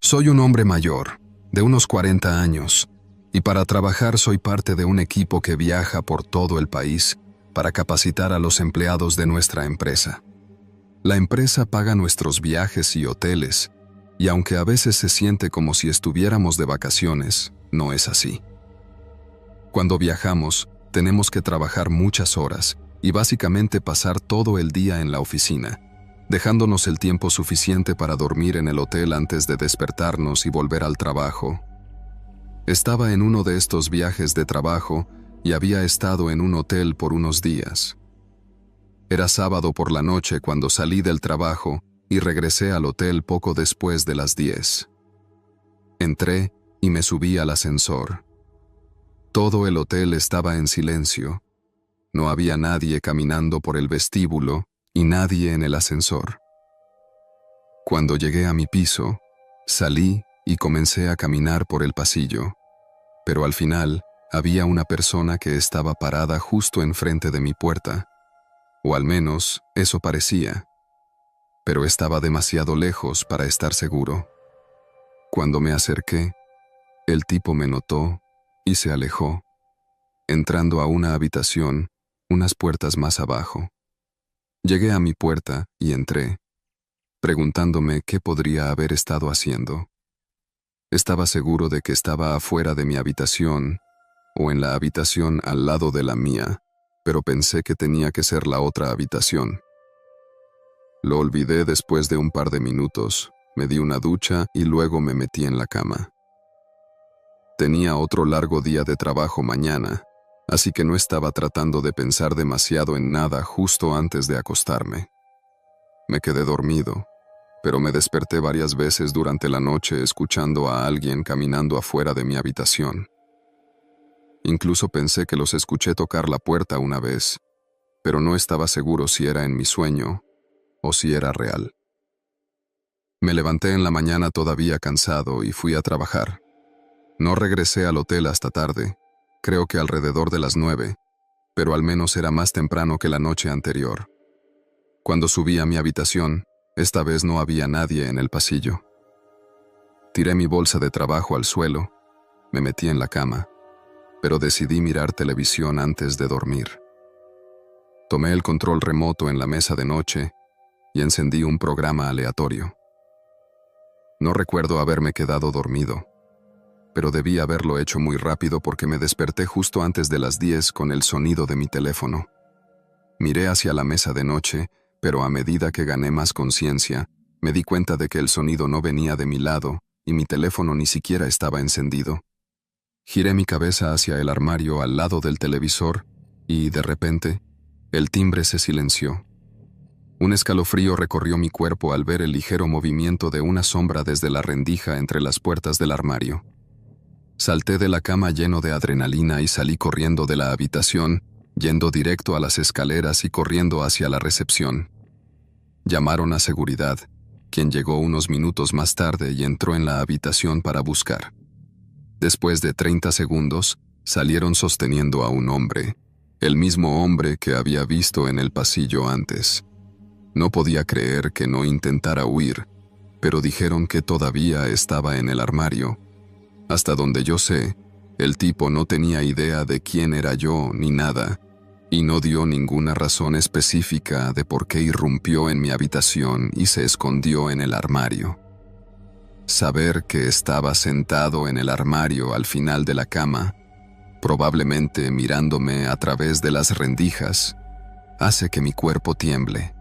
Soy un hombre mayor, de unos 40 años, y para trabajar soy parte de un equipo que viaja por todo el país para capacitar a los empleados de nuestra empresa. La empresa paga nuestros viajes y hoteles, y aunque a veces se siente como si estuviéramos de vacaciones, no es así. Cuando viajamos, tenemos que trabajar muchas horas y básicamente pasar todo el día en la oficina, dejándonos el tiempo suficiente para dormir en el hotel antes de despertarnos y volver al trabajo. Estaba en uno de estos viajes de trabajo y había estado en un hotel por unos días. Era sábado por la noche cuando salí del trabajo y regresé al hotel poco después de las 10. Entré y me subí al ascensor. Todo el hotel estaba en silencio. No había nadie caminando por el vestíbulo y nadie en el ascensor. Cuando llegué a mi piso, salí y comencé a caminar por el pasillo, pero al final había una persona que estaba parada justo enfrente de mi puerta, o al menos eso parecía, pero estaba demasiado lejos para estar seguro. Cuando me acerqué, el tipo me notó y se alejó, entrando a una habitación unas puertas más abajo. Llegué a mi puerta y entré, preguntándome qué podría haber estado haciendo. Estaba seguro de que estaba afuera de mi habitación o en la habitación al lado de la mía, pero pensé que tenía que ser la otra habitación. Lo olvidé después de un par de minutos, me di una ducha y luego me metí en la cama. Tenía otro largo día de trabajo mañana, así que no estaba tratando de pensar demasiado en nada justo antes de acostarme. Me quedé dormido, pero me desperté varias veces durante la noche escuchando a alguien caminando afuera de mi habitación. Incluso pensé que los escuché tocar la puerta una vez, pero no estaba seguro si era en mi sueño o si era real. Me levanté en la mañana todavía cansado y fui a trabajar. No regresé al hotel hasta tarde, creo que alrededor de las 9, pero al menos era más temprano que la noche anterior. Cuando subí a mi habitación, esta vez no había nadie en el pasillo. Tiré mi bolsa de trabajo al suelo, me metí en la cama, pero decidí mirar televisión antes de dormir. Tomé el control remoto en la mesa de noche y encendí un programa aleatorio. No recuerdo haberme quedado dormido, pero debí haberlo hecho muy rápido porque me desperté justo antes de las 10 con el sonido de mi teléfono. Miré hacia la mesa de noche, pero a medida que gané más conciencia, me di cuenta de que el sonido no venía de mi lado y mi teléfono ni siquiera estaba encendido. Giré mi cabeza hacia el armario al lado del televisor y, de repente, el timbre se silenció. Un escalofrío recorrió mi cuerpo al ver el ligero movimiento de una sombra desde la rendija entre las puertas del armario. Salté de la cama lleno de adrenalina y salí corriendo de la habitación, yendo directo a las escaleras y corriendo hacia la recepción. Llamaron a seguridad, quien llegó unos minutos más tarde y entró en la habitación para buscar. Después de 30 segundos, salieron sosteniendo a un hombre, el mismo hombre que había visto en el pasillo antes. No podía creer que no intentara huir, pero dijeron que todavía estaba en el armario. Hasta donde yo sé, el tipo no tenía idea de quién era yo ni nada, y no dio ninguna razón específica de por qué irrumpió en mi habitación y se escondió en el armario. Saber que estaba sentado en el armario al final de la cama, probablemente mirándome a través de las rendijas, hace que mi cuerpo tiemble.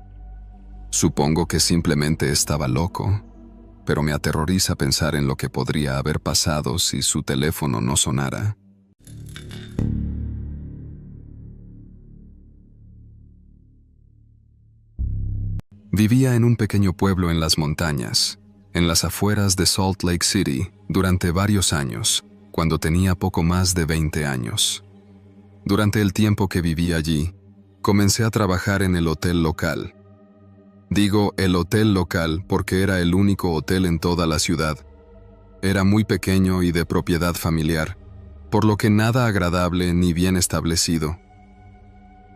Supongo que simplemente estaba loco, pero me aterroriza pensar en lo que podría haber pasado si su teléfono no sonara. Vivía en un pequeño pueblo en las montañas, en las afueras de Salt Lake City, durante varios años, cuando tenía poco más de 20 años. Durante el tiempo que viví allí, comencé a trabajar en el hotel local. Digo el hotel local porque era el único hotel en toda la ciudad. Era muy pequeño y de propiedad familiar, por lo que nada agradable ni bien establecido.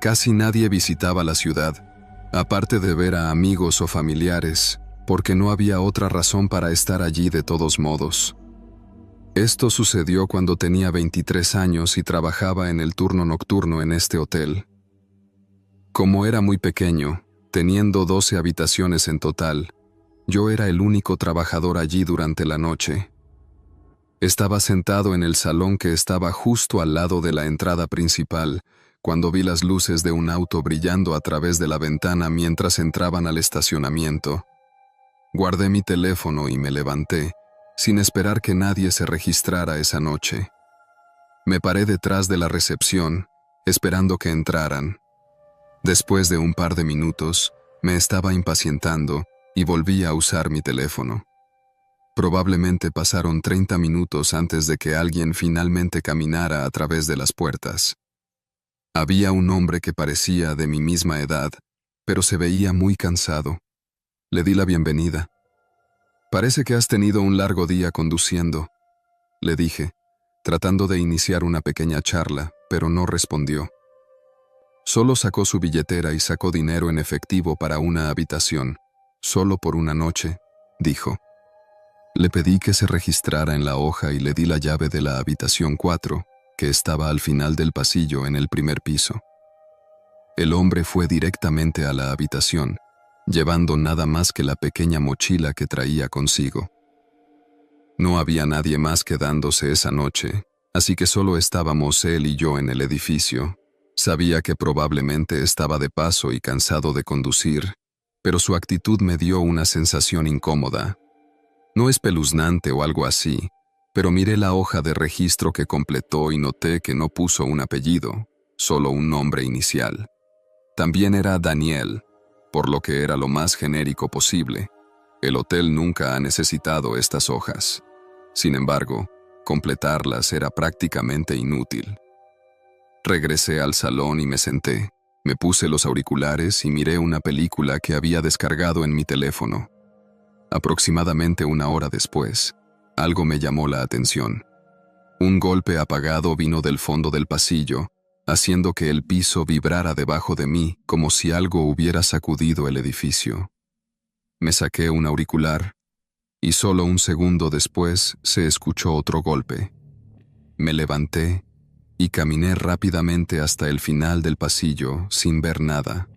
Casi nadie visitaba la ciudad, aparte de ver a amigos o familiares, porque no había otra razón para estar allí de todos modos. Esto sucedió cuando tenía 23 años y trabajaba en el turno nocturno en este hotel. Como era muy pequeño, teniendo 12 habitaciones en total, yo era el único trabajador allí durante la noche. Estaba sentado en el salón que estaba justo al lado de la entrada principal, cuando vi las luces de un auto brillando a través de la ventana mientras entraban al estacionamiento. Guardé mi teléfono y me levanté, sin esperar que nadie se registrara esa noche. Me paré detrás de la recepción, esperando que entraran. Después de un par de minutos, me estaba impacientando y volví a usar mi teléfono. Probablemente pasaron 30 minutos antes de que alguien finalmente caminara a través de las puertas. Había un hombre que parecía de mi misma edad, pero se veía muy cansado. Le di la bienvenida. «Parece que has tenido un largo día conduciendo», le dije, tratando de iniciar una pequeña charla, pero no respondió. Solo sacó su billetera y sacó dinero en efectivo para una habitación, solo por una noche, dijo. Le pedí que se registrara en la hoja y le di la llave de la habitación 4, que estaba al final del pasillo en el primer piso. El hombre fue directamente a la habitación, llevando nada más que la pequeña mochila que traía consigo. No había nadie más quedándose esa noche, así que solo estábamos él y yo en el edificio. Sabía que probablemente estaba de paso y cansado de conducir, pero su actitud me dio una sensación incómoda. No espeluznante o algo así, pero miré la hoja de registro que completó y noté que no puso un apellido, solo un nombre inicial. También era Daniel, por lo que era lo más genérico posible. El hotel nunca ha necesitado estas hojas. Sin embargo, completarlas era prácticamente inútil. Regresé al salón y me senté. Me puse los auriculares y miré una película que había descargado en mi teléfono. Aproximadamente una hora después, algo me llamó la atención. Un golpe apagado vino del fondo del pasillo, haciendo que el piso vibrara debajo de mí como si algo hubiera sacudido el edificio. Me saqué un auricular y solo un segundo después se escuchó otro golpe. Me levanté y caminé rápidamente hasta el final del pasillo sin ver nada.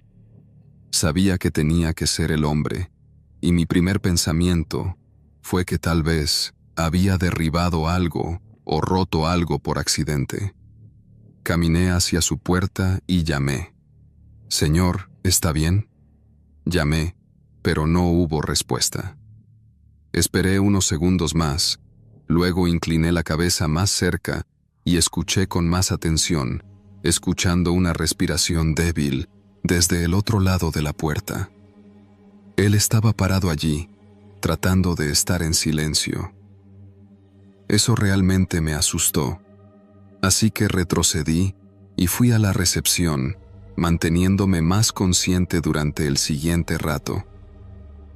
Sabía que tenía que ser el hombre, y mi primer pensamiento fue que tal vez había derribado algo o roto algo por accidente. Caminé hacia su puerta y llamé. «Señor, ¿está bien?». Llamé, pero no hubo respuesta. Esperé unos segundos más, luego incliné la cabeza más cerca y escuché con más atención, escuchando una respiración débil desde el otro lado de la puerta. Él estaba parado allí, tratando de estar en silencio. Eso realmente me asustó, así que retrocedí y fui a la recepción, manteniéndome más consciente durante el siguiente rato.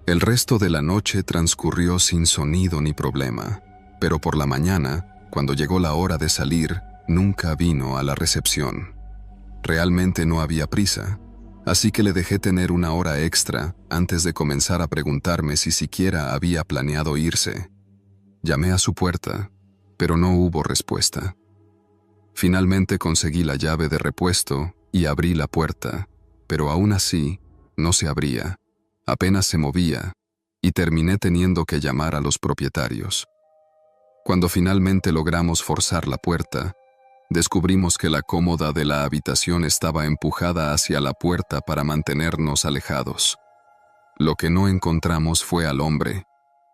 El resto de la noche transcurrió sin sonido ni problema, pero por la mañana, cuando llegó la hora de salir, nunca vino a la recepción. Realmente no había prisa, así que le dejé tener una hora extra antes de comenzar a preguntarme si siquiera había planeado irse. Llamé a su puerta, pero no hubo respuesta. Finalmente conseguí la llave de repuesto y abrí la puerta, pero aún así no se abría, apenas se movía, y terminé teniendo que llamar a los propietarios. Cuando finalmente logramos forzar la puerta, descubrimos que la cómoda de la habitación estaba empujada hacia la puerta para mantenernos alejados. Lo que no encontramos fue al hombre.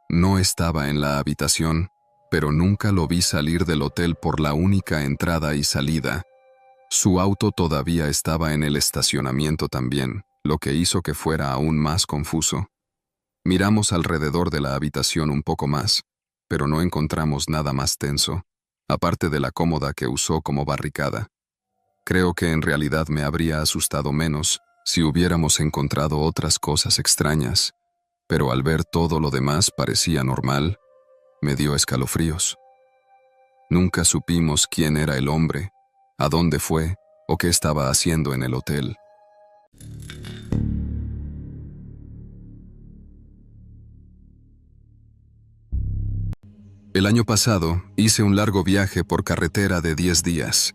No estaba en la habitación, pero nunca lo vi salir del hotel por la única entrada y salida. Su auto todavía estaba en el estacionamiento también, lo que hizo que fuera aún más confuso. Miramos alrededor de la habitación un poco más, pero no encontramos nada más tenso, aparte de la cómoda que usó como barricada. Creo que en realidad me habría asustado menos si hubiéramos encontrado otras cosas extrañas, pero al ver todo lo demás parecía normal, me dio escalofríos. Nunca supimos quién era el hombre, a dónde fue o qué estaba haciendo en el hotel. El año pasado hice un largo viaje por carretera de 10 días.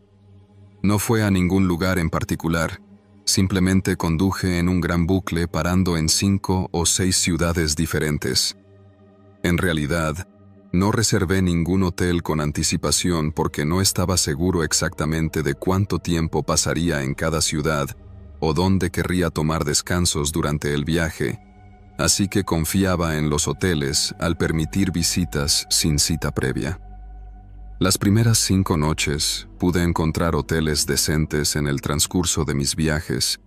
No fue a ningún lugar en particular, simplemente conduje en un gran bucle parando en 5 o 6 ciudades diferentes. En realidad, no reservé ningún hotel con anticipación porque no estaba seguro exactamente de cuánto tiempo pasaría en cada ciudad o dónde querría tomar descansos durante el viaje, así que confiaba en los hoteles al permitir visitas sin cita previa. Las primeras 5 noches pude encontrar hoteles decentes en el transcurso de mis viajes,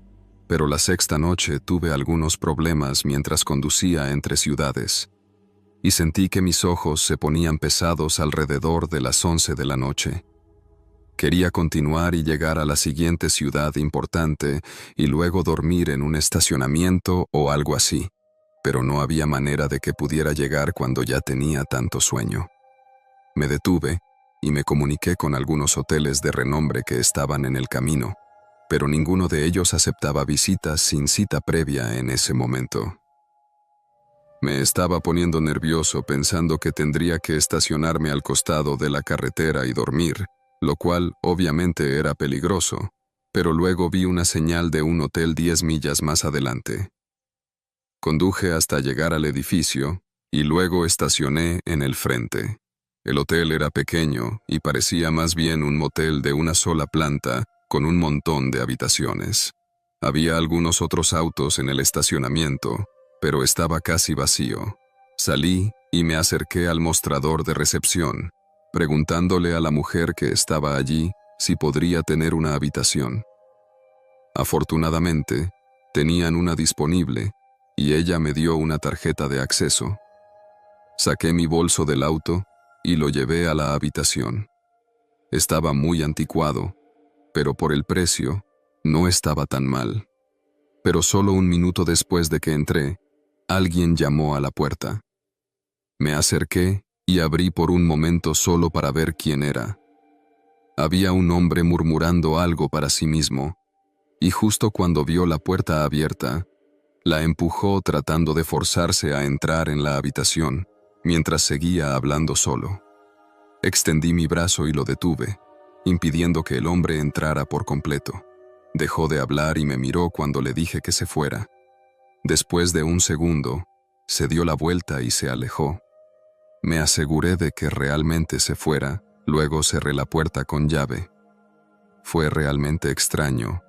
pero la sexta noche tuve algunos problemas mientras conducía entre ciudades, y sentí que mis ojos se ponían pesados alrededor de las 11 de la noche. Quería continuar y llegar a la siguiente ciudad importante y luego dormir en un estacionamiento o algo así, pero no había manera de que pudiera llegar cuando ya tenía tanto sueño. Me detuve y me comuniqué con algunos hoteles de renombre que estaban en el camino, pero ninguno de ellos aceptaba visitas sin cita previa en ese momento. Me estaba poniendo nervioso pensando que tendría que estacionarme al costado de la carretera y dormir, lo cual obviamente era peligroso, pero luego vi una señal de un hotel 10 millas más adelante. Conduje hasta llegar al edificio y luego estacioné en el frente. El hotel era pequeño y parecía más bien un motel de una sola planta con un montón de habitaciones. Había algunos otros autos en el estacionamiento, pero estaba casi vacío. Salí y me acerqué al mostrador de recepción, preguntándole a la mujer que estaba allí si podría tener una habitación. Afortunadamente, tenían una disponible y ella me dio una tarjeta de acceso. Saqué mi bolso del auto y lo llevé a la habitación. Estaba muy anticuado, pero por el precio no estaba tan mal. Pero solo un minuto después de que entré, alguien llamó a la puerta. Me acerqué y abrí por un momento solo para ver quién era. Había un hombre murmurando algo para sí mismo, y justo cuando vio la puerta abierta, la empujó tratando de forzarse a entrar en la habitación, mientras seguía hablando solo. Extendí mi brazo y lo detuve, impidiendo que el hombre entrara por completo. Dejó de hablar y me miró cuando le dije que se fuera. Después de un segundo, se dio la vuelta y se alejó. Me aseguré de que realmente se fuera, luego cerré la puerta con llave. Fue realmente extraño,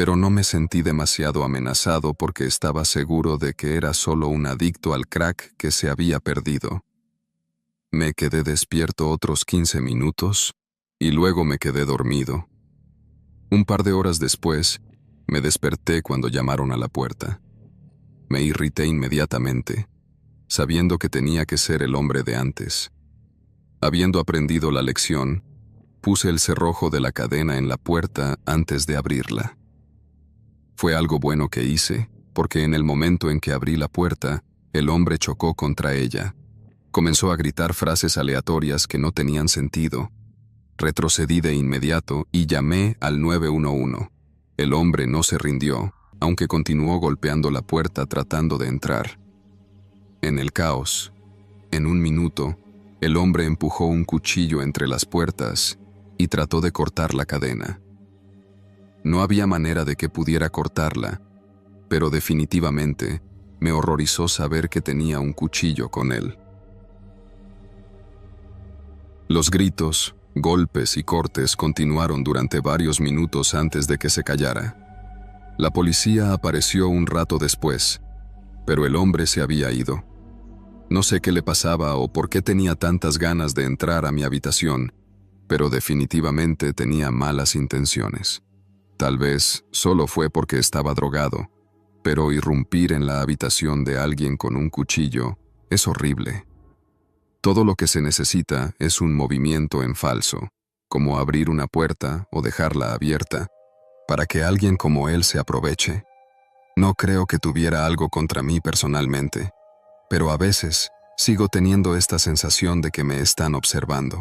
pero no me sentí demasiado amenazado porque estaba seguro de que era solo un adicto al crack que se había perdido. Me quedé despierto otros 15 minutos y luego me quedé dormido. Un par de horas después, me desperté cuando llamaron a la puerta. Me irrité inmediatamente, sabiendo que tenía que ser el hombre de antes. Habiendo aprendido la lección, puse el cerrojo de la cadena en la puerta antes de abrirla. Fue algo bueno que hice, porque en el momento en que abrí la puerta, el hombre chocó contra ella. Comenzó a gritar frases aleatorias que no tenían sentido. Retrocedí de inmediato y llamé al 911. El hombre no se rindió, aunque continuó golpeando la puerta tratando de entrar. En el caos, en un minuto, el hombre empujó un cuchillo entre las puertas y trató de cortar la cadena. No había manera de que pudiera cortarla, pero definitivamente me horrorizó saber que tenía un cuchillo con él. Los gritos, golpes y cortes continuaron durante varios minutos antes de que se callara. La policía apareció un rato después, pero el hombre se había ido. No sé qué le pasaba o por qué tenía tantas ganas de entrar a mi habitación, pero definitivamente tenía malas intenciones. Tal vez solo fue porque estaba drogado, pero irrumpir en la habitación de alguien con un cuchillo es horrible. Todo lo que se necesita es un movimiento en falso, como abrir una puerta o dejarla abierta, para que alguien como él se aproveche. No creo que tuviera algo contra mí personalmente, pero a veces sigo teniendo esta sensación de que me están observando.